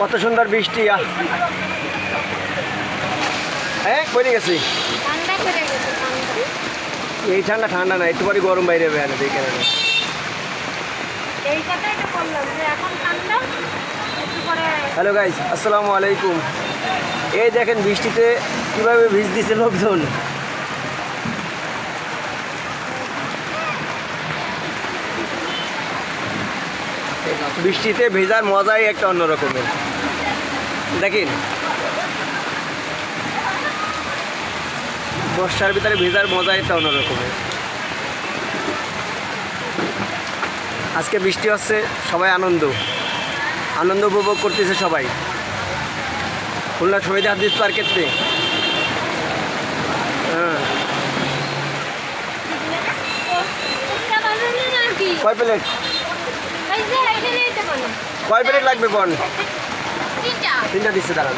কত সুন্দর বৃষ্টি। হ্যাঁ পড়ে গেছি। এই ঠান্ডা ঠান্ডা না, একটু পরে গরম বাইরে হবে না দেখে। হ্যালো গাইস, আসসালামু আলাইকুম। এই দেখেন বৃষ্টিতে কিভাবে ভিজ দিছে লোকজন। বৃষ্টিতে ভেজার মজাই একটা অন্যরকমের। দেখেন বর্ষার ভিতরে ভেজার মজাই একটা অন্যরকমের। আজকে বৃষ্টি হচ্ছে, সবাই আনন্দ উপভোগ করতেছে সবাই। খুলনা শহীদ হাদিস পার্কেতে কয় প্লেট লাগবে বন? তিনটা দিচ্ছে, দাঁড়া।